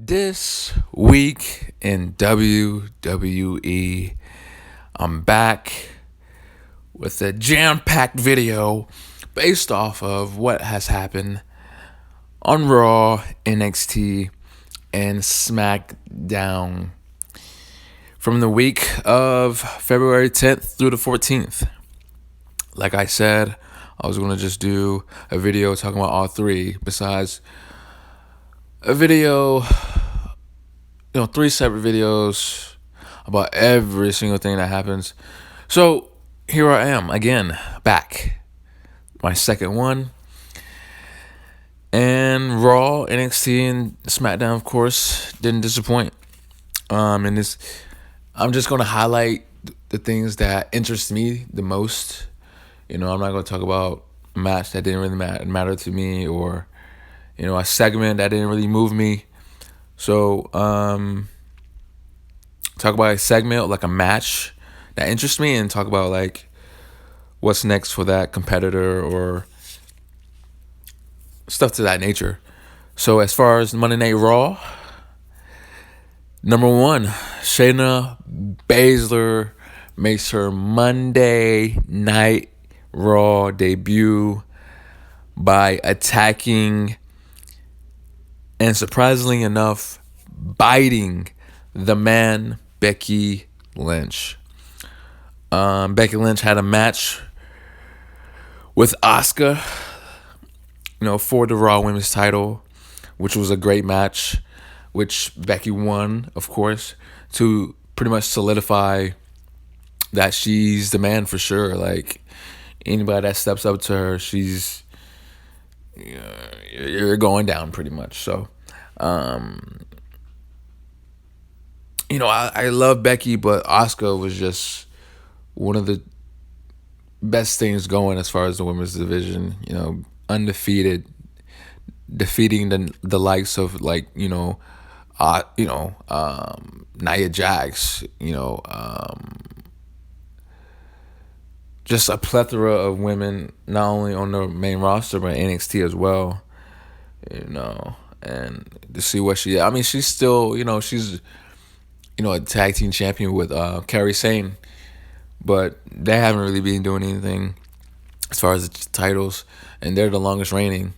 This week in WWE, I'm back with a jam-packed video based off of what has happened on Raw, NXT, and Smackdown from the week of February 10th through the 14th. Like I said, I was going to just do a video talking about all three, besides a video, three separate videos about every single thing that happens. So here I am again, back, my second one. And Raw, NXT, and Smackdown, of course, didn't disappoint. And this, I'm just going to highlight the things that interest me the most. I'm not going to talk about a match that didn't really matter to me, or a segment that didn't really move me. So, talk about a segment, like a match that interests me, and talk about like what's next for that competitor or stuff to that nature. So as far as Monday Night Raw, number one, Shayna Baszler makes her Monday Night Raw debut by attacking and, surprisingly enough, biting the man Becky Lynch. Becky Lynch had a match with Asuka, for the Raw Women's title, which was a great match, which Becky won, of course, to pretty much solidify that she's the man for sure. Like, anybody that steps up to her, she's, you're going down pretty much. So, I love Becky, but Asuka was just one of the best things going as far as the women's division. Undefeated, defeating the likes of Nia Jax. Just a plethora of women, not only on the main roster but NXT as well. And to see what she's still, she's a tag team champion with Kairi Sane, but they haven't really been doing anything as far as the titles, and they're the longest reigning.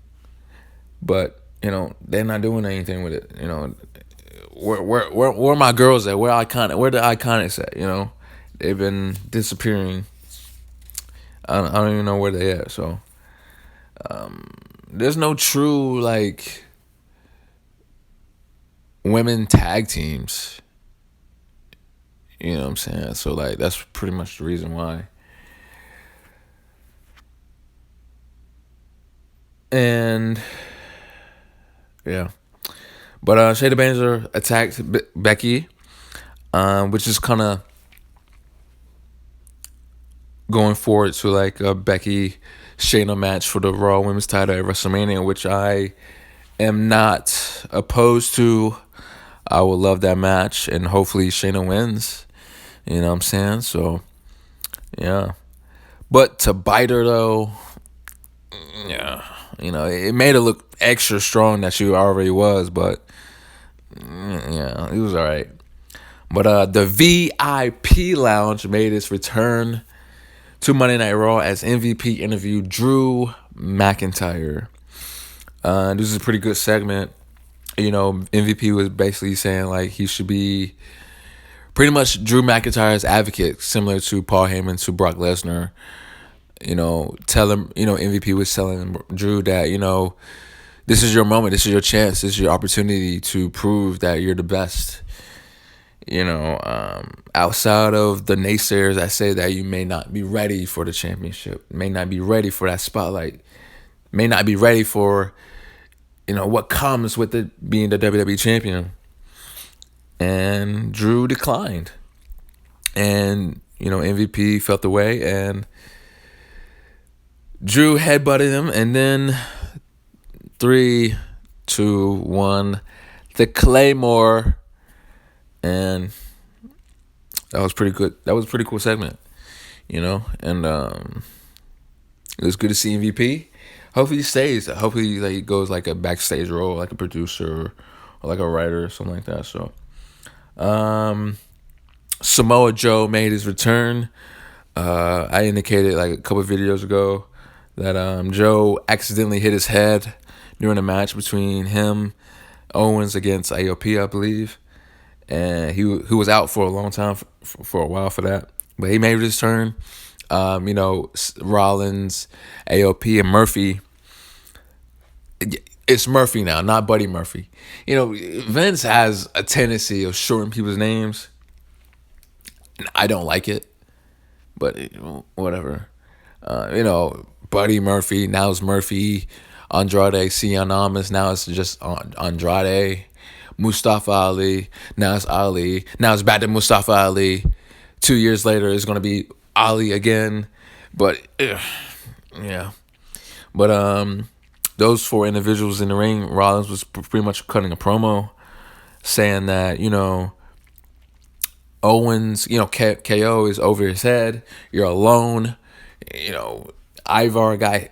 But they're not doing anything with it. Where are my girls at? Where the Iconics at? They've been disappearing. I don't even know where they at. So there's no true women tag teams. You know what I'm saying? So that's pretty much the reason why. And yeah, but Shayna Baszler attacked Becky, which is kind of going forward to a Becky Shayna match for the Raw Women's title at WrestleMania, which I am not opposed to. I would love that match, and hopefully Shayna wins. You know what I'm saying? So, yeah. But to bite her, though, yeah, it made her look extra strong that she already was, but, yeah, it was all right. But the VIP Lounge made its return to Monday Night Raw as MVP interviewed Drew McIntyre. This is a pretty good segment. MVP was basically saying he should be pretty much Drew McIntyre's advocate, similar to Paul Heyman to Brock Lesnar. Tell him, MVP was telling Drew that, this is your moment, this is your chance, this is your opportunity to prove that you're the best. Outside of the naysayers that say that you may not be ready for the championship, may not be ready for that spotlight, may not be ready for, what comes with it being the WWE champion. And Drew declined. And, MVP felt the way, and Drew headbutted him, and then 3, 2, 1, the Claymore. And that was pretty good. That was a pretty cool segment, and it was good to see MVP. Hopefully he stays. Hopefully he goes a backstage role, like a producer or like a writer or something like that. So, Samoa Joe made his return. I indicated like a couple of videos ago that Joe accidentally hit his head during a match between him, Owens against AOP, I believe, and he was out for a long time, for a while for that, but he made his turn. Rollins, AOP, and Murphy. It's Murphy now, not Buddy Murphy. Vince has a tendency of shortening people's names. I don't like it, but whatever. Buddy Murphy, now it's Murphy. Andrade Cien Almas, now it's just Andrade. Mustafa Ali, now it's Ali. Now it's back to Mustafa Ali. 2 years later, it's going to be Ali again. But, yeah. But those 4 individuals in the ring, Rollins was pretty much cutting a promo saying that, Owens, KO is over his head. You're alone. Ivar got,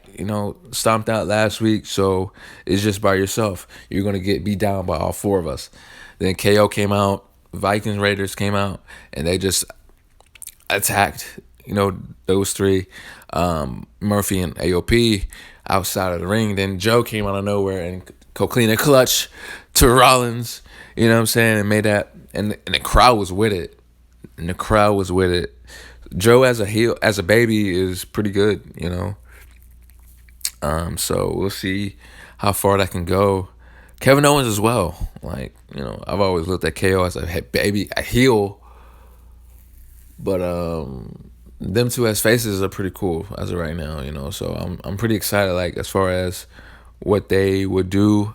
stomped out last week, so it's just by yourself. You're going to get beat down by all 4 of us. Then KO came out, Vikings Raiders came out, and they just attacked, those 3, Murphy and AOP outside of the ring. Then Joe came out of nowhere and clean a clutch to Rollins, you know what I'm saying, and made that, and the crowd was with it. Joe as a baby is pretty good, So we'll see how far that can go. Kevin Owens as well. I've always looked at KO as a heel, but them 2 as faces are pretty cool as of right now, So I'm pretty excited, as far as what they would do,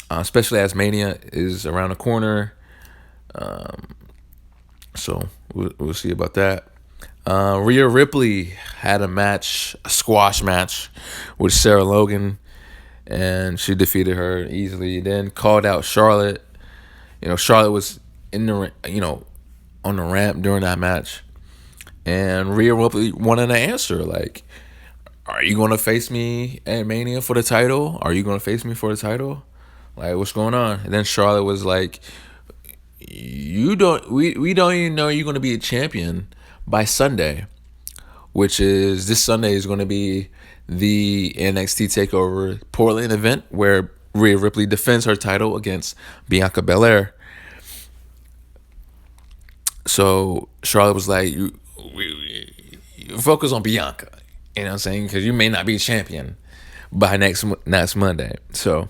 especially as Mania is around the corner. So we'll see about that. Rhea Ripley had a squash match with Sarah Logan, and she defeated her easily. Then called out Charlotte. Charlotte was in the on the ramp during that match, and Rhea Ripley wanted an answer. Are you going to face me at Mania for the title? Are you going to face me for the title? What's going on? And then Charlotte was like, we don't even know you're going to be a champion by Sunday, which is this Sunday is going to be the NXT TakeOver Portland event where Rhea Ripley defends her title against Bianca Belair. So Charlotte was like, you focus on Bianca, you know what I'm saying, because you may not be a champion by next Monday. So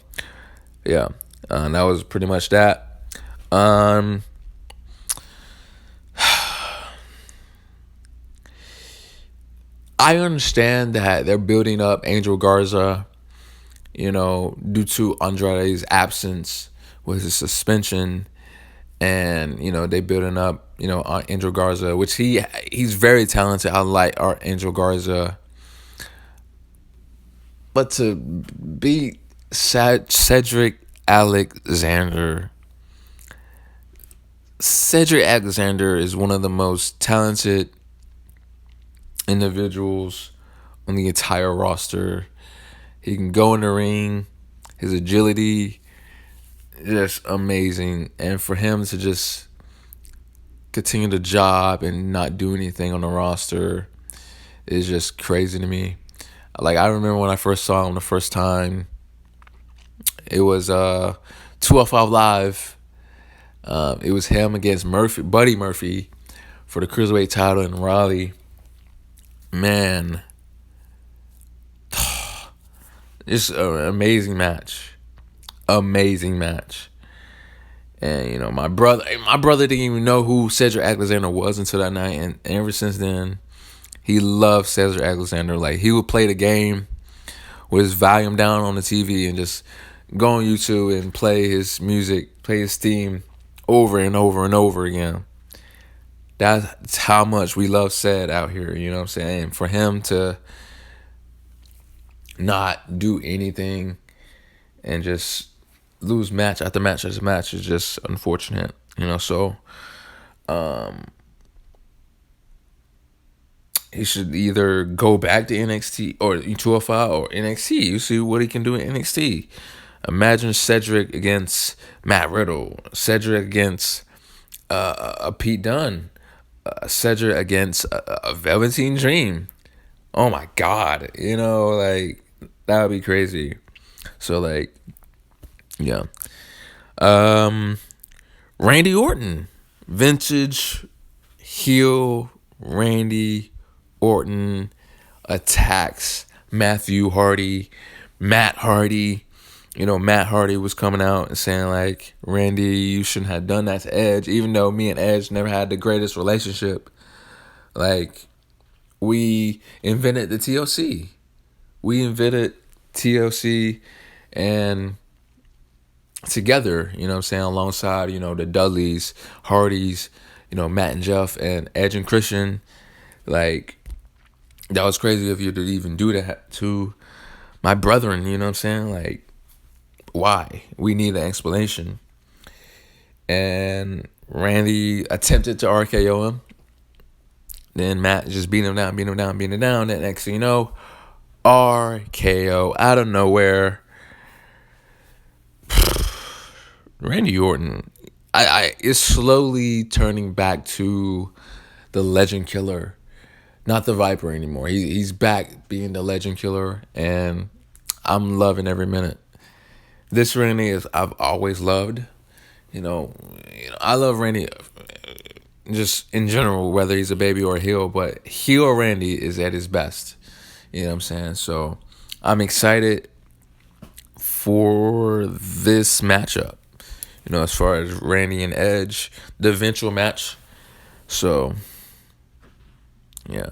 yeah, that was pretty much that. I understand that they're building up Angel Garza, due to Andrade's absence with his suspension, and they building up, Angel Garza, which he's very talented. I like our Angel Garza, but to beat Cedric Alexander. Cedric Alexander is one of the most talented individuals on the entire roster. He can go in the ring. His agility, just amazing. And for him to just continue the job and not do anything on the roster is just crazy to me. I remember when I first saw him the first time, it was 205 Live. It was him against Buddy Murphy, for the Cruiserweight title in Raleigh. Man, it's an amazing match. And my brother didn't even know who Cedric Alexander was until that night, and ever since then, he loved Cedric Alexander. He would play the game with his volume down on the TV and just go on YouTube and play his music, play his theme over and over and over again. That's how much we love Ced out here, you know what I'm saying? For him to not do anything and just lose match after match after match is just unfortunate, so he should either go back to NXT or 205 or NXT. You see what he can do in NXT. Imagine Cedric against Matt Riddle, Cedric against a Pete Dunne, Cedric against a Velveteen Dream. Oh my God, like that would be crazy. So like, yeah. Um, Randy Orton, vintage heel Randy Orton attacks Matthew Hardy, Matt Hardy. Matt Hardy was coming out and saying like, Randy, you shouldn't have done that to Edge, even though me and Edge never had the greatest relationship. Like, we invented the TLC. We invented TLC and together, what I'm saying, alongside, the Dudleys, Hardys, Matt and Jeff and Edge and Christian. Like, that was crazy of you to even do that to my brethren, you know what I'm saying? Like, why? We need an explanation. And Randy attempted to RKO him. Then Matt just beat him down. Then next thing you know, RKO out of nowhere. Randy Orton, I is slowly turning back to the Legend Killer, not the Viper anymore. He's back being the Legend Killer, and I'm loving every minute. This Randy is I've always loved. I love Randy just in general, whether he's a baby or a heel, but heel Randy is at his best. You know what I'm saying? So I'm excited for this matchup. As far as Randy and Edge, the eventual match. So, yeah.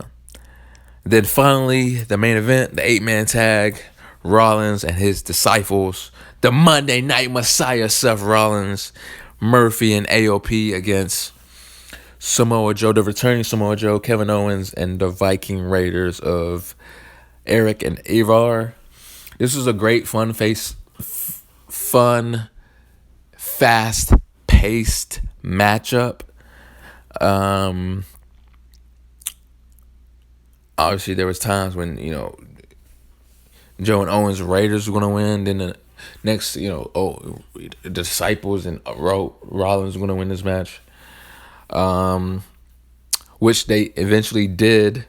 Then finally, the main event, the 8-man tag, Rollins and his disciples, the Monday Night Messiah, Seth Rollins, Murphy and AOP against Samoa Joe, the returning Samoa Joe, Kevin Owens, and the Viking Raiders of Eric and Ivar. This was a great, fast-paced matchup. Obviously, there was times when, Joe and Owens Raiders were going to win. Then the next, the Disciples and Rollins were going to win this match. Which they eventually did.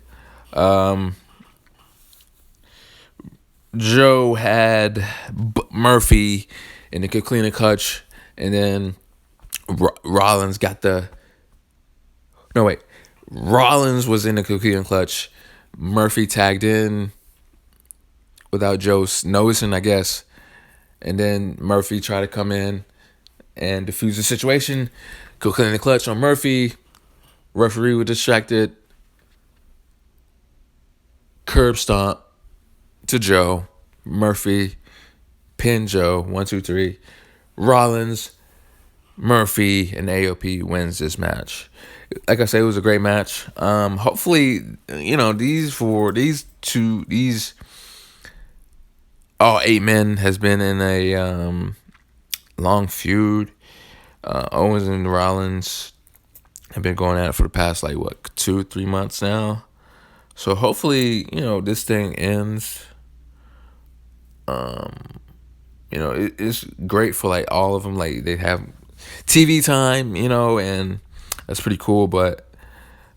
Joe had Murphy in the cleaner clutch, and then Rollins got the. No, wait. Rollins was in the cleaner clutch. Murphy tagged in without Joe noticing, I guess. And then Murphy tried to come in and defuse the situation. Go clean the clutch on Murphy. Referee was distracted. Curb stomp to Joe. Murphy pin Joe. 1, 2, 3. Rollins, Murphy, and AOP wins this match. Like I said, it was a great match. Hopefully, all 8 men has been in a long feud. Owens and Rollins have been going at it for the past 2-3 months now. So hopefully, this thing ends. It's great for all of them. They have TV time, and that's pretty cool. But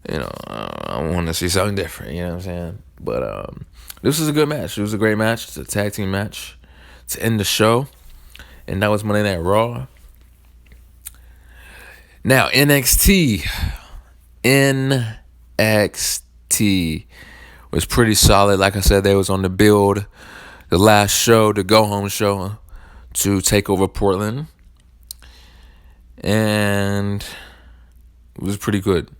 I want to see something different. You know what I'm saying? But this was a good match. It was a great match. It's a tag team match to end the show, and that was Monday Night Raw. Now NXT was pretty solid. Like I said, they was on the build. The last show, the go-home show, to take over Portland. And it was pretty good.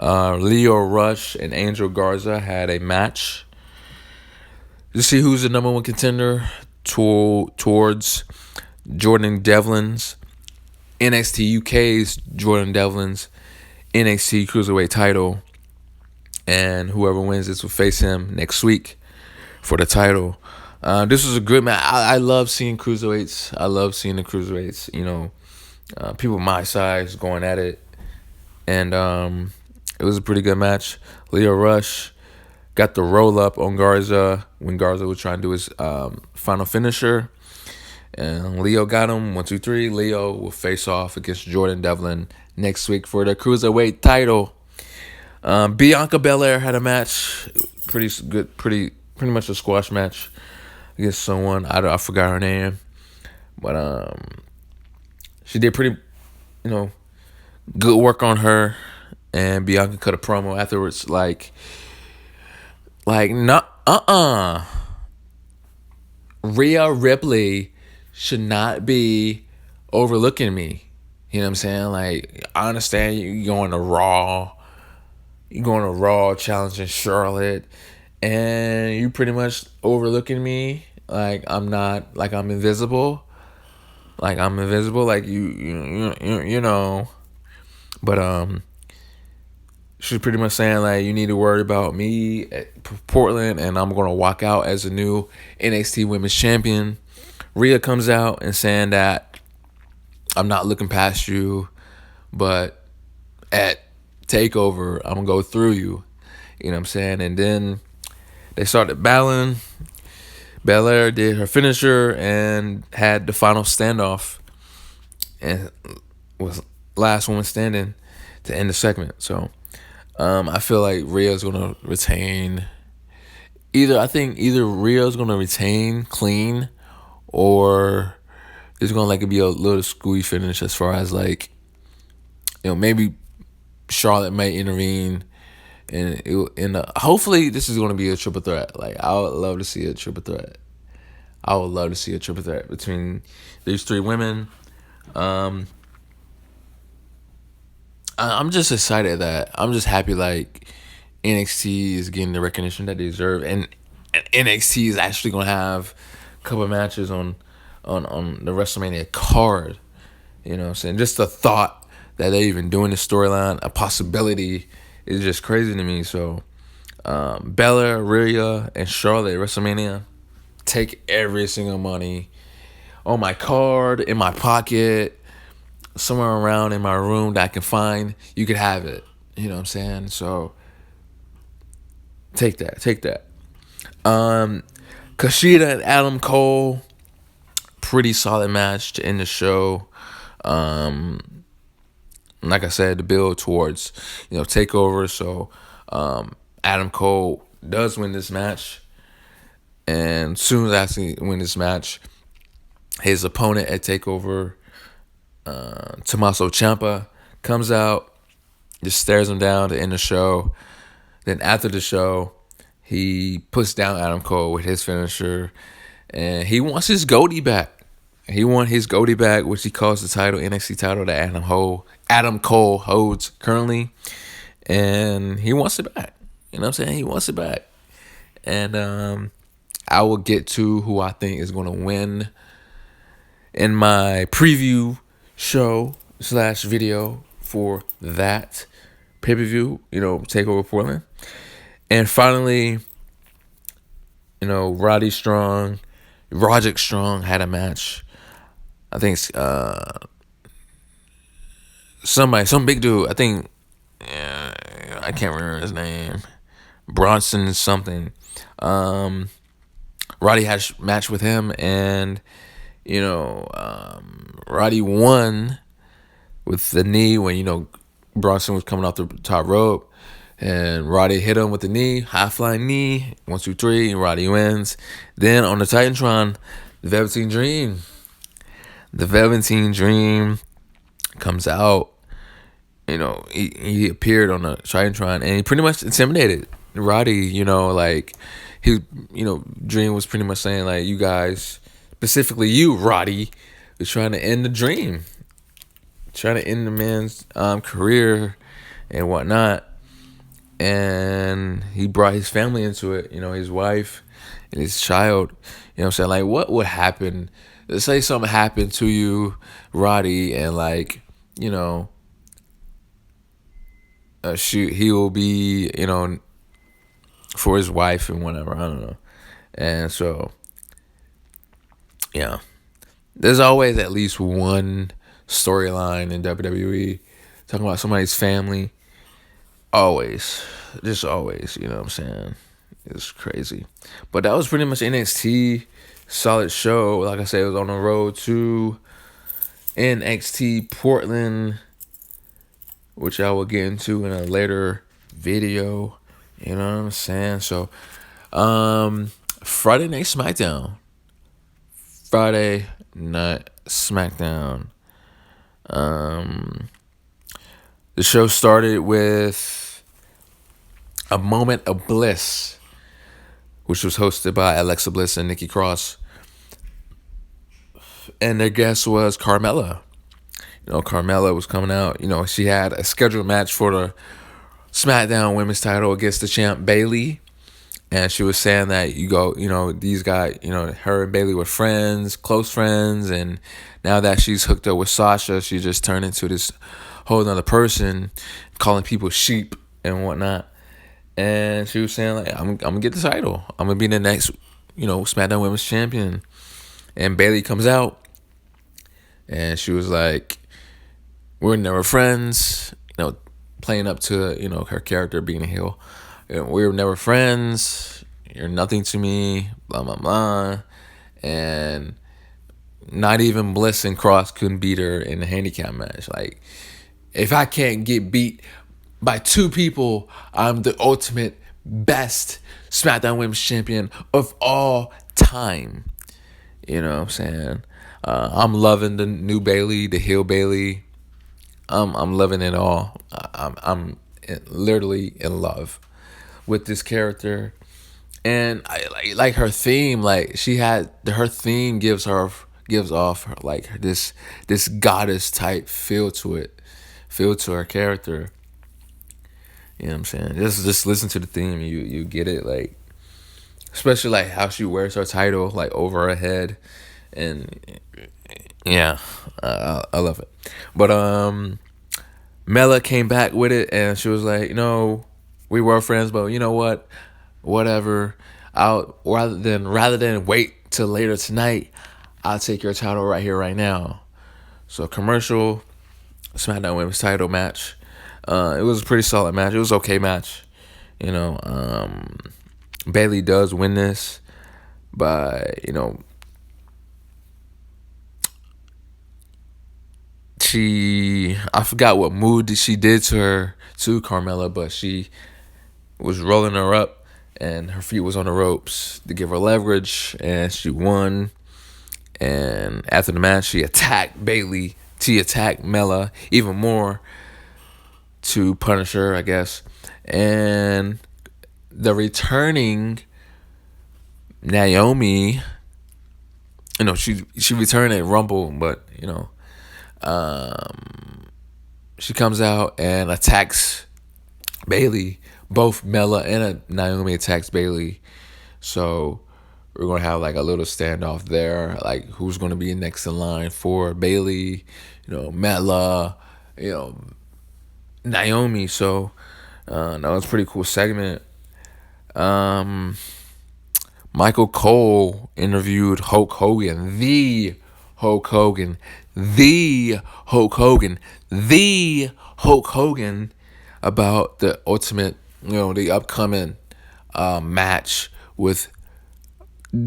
Leo Rush and Angel Garza had a match to see who's the number one contender towards Jordan Devlin's NXT UK's Jordan Devlin's NXT Cruiserweight title. And whoever wins this will face him next week for the title. This was a good match. I love seeing cruiserweights. I love seeing the cruiserweights. People my size going at it, and it was a pretty good match. Leo Rush got the roll up on Garza when Garza was trying to do his final finisher. And Leo got him. 1, 2, 3. Leo will face off against Jordan Devlin next week for the Cruiserweight title. Bianca Belair had a match. Pretty good. Pretty much a squash match against someone. I forgot her name. But she did pretty, good work on her. And Bianca cut a promo afterwards like Rhea Ripley should not be overlooking me. You know what I'm saying? Like, I understand you going to Raw. You're going to Raw challenging Charlotte. And you pretty much overlooking me. Like, I'm not, like I'm invisible. Like, you know. But, she's pretty much saying, like, you need to worry about me at Portland, and I'm going to walk out as a new NXT Women's Champion. Rhea comes out and saying that I'm not looking past you, but at TakeOver, I'm going to go through you. You know what I'm saying? And then they started battling. Belair did her finisher and had the final standoff and was last woman standing to end the segment. So, I feel like Rhea's gonna retain. I think either Rhea's gonna retain clean, or it's gonna be a little screwy finish as far as maybe Charlotte might intervene, and hopefully this is gonna be a triple threat. Like, I would love to see a triple threat. I would love to see a triple threat between these three women. I'm just excited that I'm just happy NXT is getting the recognition that they deserve, and NXT is actually gonna have a couple of matches on the WrestleMania card. You know what I'm saying? Just the thought that they're even doing this storyline, a possibility, is just crazy to me. So, Bella, Rhea, and Charlotte at WrestleMania, take every single money on my card, in my pocket, somewhere around in my room that I can find. You could have it. You know what I'm saying? So take that. Kushida and Adam Cole, pretty solid match to end the show. Like I said, to build towards TakeOver. So Adam Cole does win this match, and soon as he win this match, his opponent at TakeOver, Tommaso Ciampa, comes out, just stares him down to end the show. Then after the show, he puts down Adam Cole with his finisher, and he wants his goatee back. He wants his goatee back, which he calls the title, NXT title that Adam Cole holds currently, and he wants it back. You know what I'm saying? He wants it back. And I will get to who I think is going to win in my preview show / video for that pay-per-view, TakeOver Portland. And finally, Roderick Strong had a match. I think some big dude. I think I can't remember his name. Bronson something. Roddy had a match with him, and Roddy won with the knee when Bronson was coming off the top rope. And Roddy hit him with the knee, high flying knee, 1, 2, 3, and Roddy wins. Then on the Titantron, the Velveteen Dream comes out. He appeared on the Titantron, and he pretty much intimidated Roddy. Dream was pretty much saying you guys, specifically you, Roddy, was trying to end the Dream, trying to end the man's career and whatnot. And he brought his family into it, his wife and his child. You know what I'm saying? What would happen? Let's say something happened to you, Roddy, and he will be, for his wife and whatever. I don't know. And so, yeah, there's always at least one storyline in WWE talking about somebody's family. Always, just always, you know what I'm saying? It was crazy. But that was pretty much NXT. Solid show. Like I said, it was on the road to NXT Portland, which I will get into in a later video. You know what I'm saying? So, Friday Night Smackdown. Friday Night Smackdown. The show started with a moment of bliss, which was hosted by Alexa Bliss and Nikki Cross. And their guest was Carmella. Carmella was coming out. She had a scheduled match for the SmackDown Women's title against the champ Bayley. And she was saying that these guys, her and Bayley were friends, close friends. And now that she's hooked up with Sasha, she just turned into this whole other person, calling people sheep and whatnot. And she was saying, like, I'm going to get the title. I'm going to be the next, SmackDown Women's champion. And Bayley comes out. And she was like, we're never friends, playing up to, her character being a heel. We were never friends. You're nothing to me, blah, blah, blah. And not even Bliss and Cross couldn't beat her in a handicap match. Like, if I can't get beat by two people, I'm the ultimate best SmackDown Women's Champion of all time. You know what I'm saying? I'm loving the new Bayley, the heel Bayley. I'm loving it all. I'm literally in love with this character, and I like her theme. Like, her theme gives off like this goddess type feel to her character. You know what I'm saying? Just listen to the theme, you get it. Like, especially like how she wears her title like over her head, and yeah, I love it. But Mela came back with it, and she was like, we were friends, but you know what? Whatever. Rather than wait till later tonight, I'll take your title right here, right now. So, commercial SmackDown Women's title match. It was a pretty solid match. It was an okay match. Bayley does win this, but I forgot what mood she did to Carmella, but she was rolling her up and her feet was on the ropes to give her leverage, and she won. And after the match, she attacked Bayley. She attacked Mela even more to punish her, I guess. And the returning Naomi, she returned at Rumble, but she comes out and attacks Bayley. Both Mela and Naomi attacks Bayley. So we're going to have like a little standoff there. Like, who's going to be next in line for Bayley, Mela, Naomi. So that was a pretty cool segment. Michael Cole interviewed Hulk Hogan, the Hulk Hogan, the Hulk Hogan, the Hulk Hogan, about the ultimate, the upcoming match with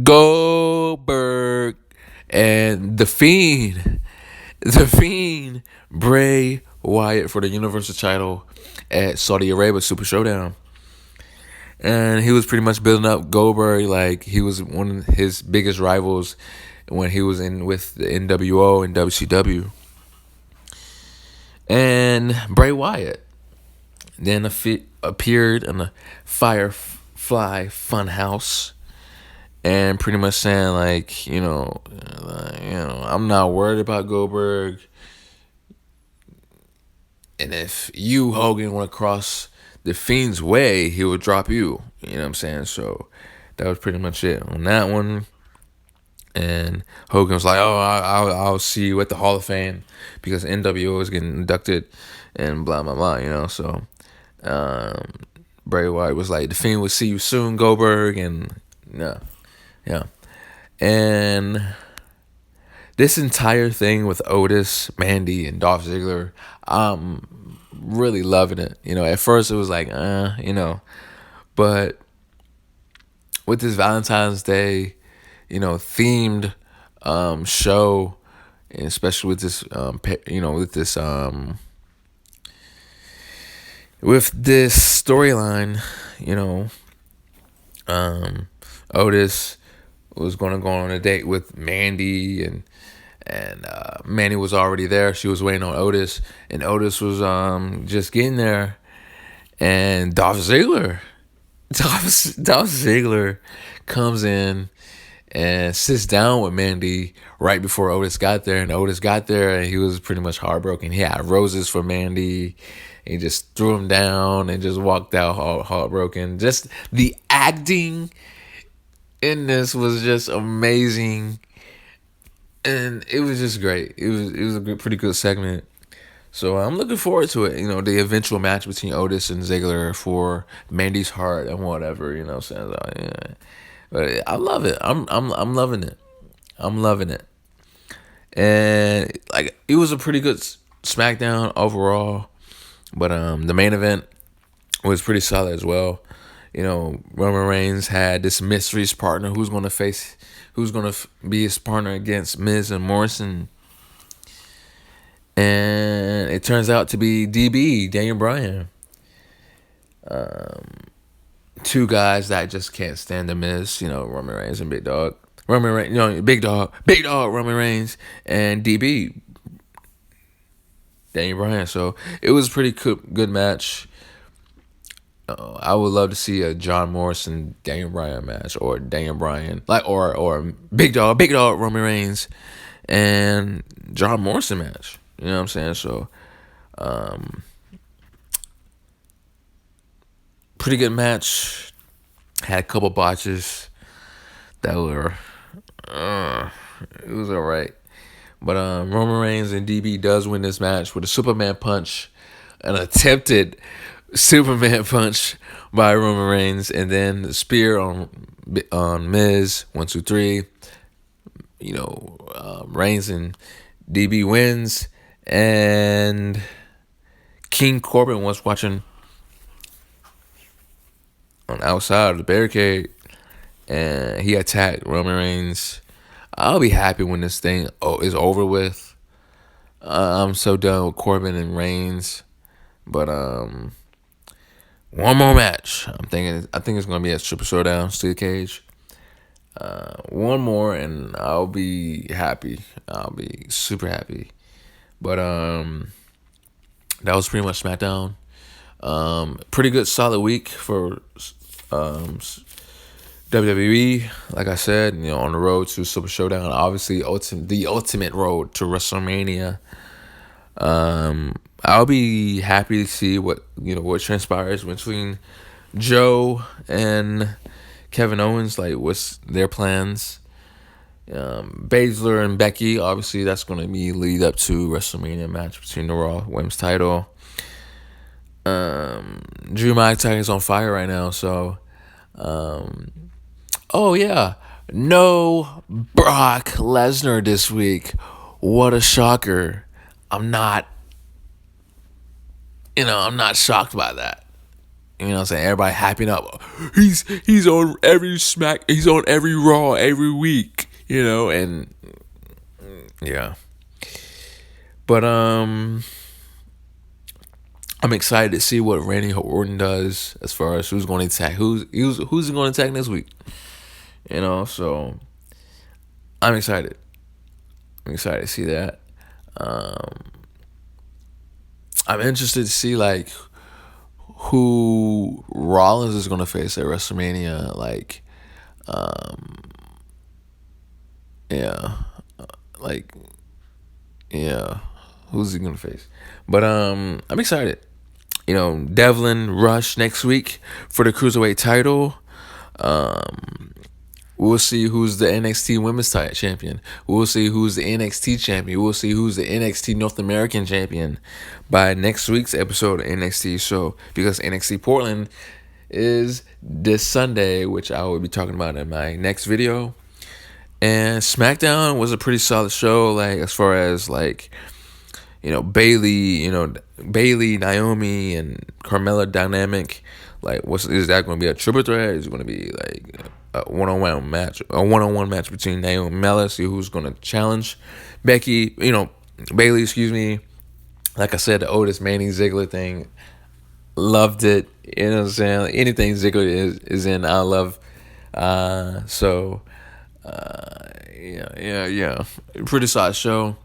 Goldberg and the Fiend Bray Wyatt for the Universal title at Saudi Arabia Super Showdown. And he was pretty much building up Goldberg like he was one of his biggest rivals when he was in with the NWO and WCW. And Bray Wyatt then appeared in the Firefly Funhouse and pretty much saying like, I'm not worried about Goldberg. And if you, Hogan, want to cross the Fiend's way, he will drop you. You know what I'm saying? So that was pretty much it on that one. And Hogan was like, "Oh, I'll see you at the Hall of Fame because NWO is getting inducted and blah blah blah." So Bray Wyatt was like, "The Fiend will see you soon, Goldberg," and yeah. And this entire thing with Otis, Mandy, and Dolph Ziggler, I'm really loving it. At first it was like, but with this Valentine's Day, themed show, and especially with this with this storyline, Otis was going to go on a date with Mandy, and Mandy was already there. She was waiting on Otis, and Otis was just getting there, and Dolph Ziggler comes in and sits down with Mandy right before Otis got there. And Otis got there, and he was pretty much heartbroken. He had roses for Mandy. He just threw him down and just walked out heartbroken. Just the acting in this was just amazing, and it was just great. It was a pretty good segment. So I'm looking forward to it. The eventual match between Otis and Ziggler for Mandy's heart and whatever. What I'm saying? So, yeah. But I love it. I'm loving it. I'm loving it. And like it was a pretty good SmackDown overall. But the main event was pretty solid as well. Roman Reigns had this mysteries partner who's going to be his partner against Miz and Morrison. And it turns out to be DB, Daniel Bryan. Two guys that just can't stand the Miz, Roman Reigns and Big Dog. Big Dog, Roman Reigns, and DB, Daniel Bryan. So it was a pretty good match. I would love to see a John Morrison Daniel Bryan match, or Daniel Bryan or Big Dog Roman Reigns and John Morrison match. You know what I'm saying? So pretty good match. Had a couple botches that were it was alright. But Roman Reigns and DB does win this match with a Superman punch, an attempted Superman punch by Roman Reigns, and then the spear on Miz. 1, 2, 3. Reigns and DB wins, and King Corbin was watching on outside of the barricade, and he attacked Roman Reigns. I'll be happy when this thing is over with. I'm so done with Corbin and Reigns, but one more match. I think it's gonna be a Triple Showdown, Steel Cage. One more, and I'll be happy. I'll be super happy. But that was pretty much SmackDown. Pretty good, solid week for WWE. Like I said, on the road to Super Showdown. Obviously, the ultimate road to WrestleMania. I'll be happy to see what transpires between Joe and Kevin Owens. Like, what's their plans? Baszler and Becky. Obviously, that's going to be lead up to WrestleMania match between the Raw Women's title. Drew McIntyre is on fire right now. So, oh yeah, no Brock Lesnar this week. What a shocker! I'm not shocked by that. You know what I'm saying? Everybody happing up. He's on every he's on every Raw every week, and yeah. But I'm excited to see what Randy Orton does as far as who's going to attack. Who's going to attack next week? So I'm excited. I'm excited to see that. I'm interested to see who Rollins is going to face at WrestleMania. Who's he going to face? But I'm excited. Devlin Rush next week for the Cruiserweight title. We'll see who's the NXT Women's Title Champion. We'll see who's the NXT Champion. We'll see who's the NXT North American Champion by next week's episode of NXT Show. Because NXT Portland is this Sunday, which I will be talking about in my next video. And SmackDown was a pretty solid show, as far as Bayley, and Carmella dynamic. Is that going to be a triple threat? Is it going to be one-on-one match between Naomi and Mela, see who's gonna challenge Becky. Bailey. Excuse me. Like I said, the Otis Manning Ziggler thing, loved it. You know what I'm saying? Anything Ziggler is in, I love. Yeah. Pretty solid show.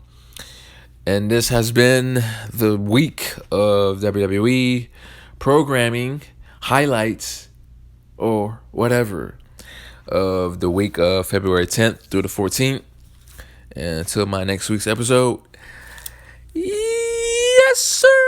And this has been the week of WWE programming highlights or whatever of the week of February 10th through the 14th. And until my next week's episode, yes, sir.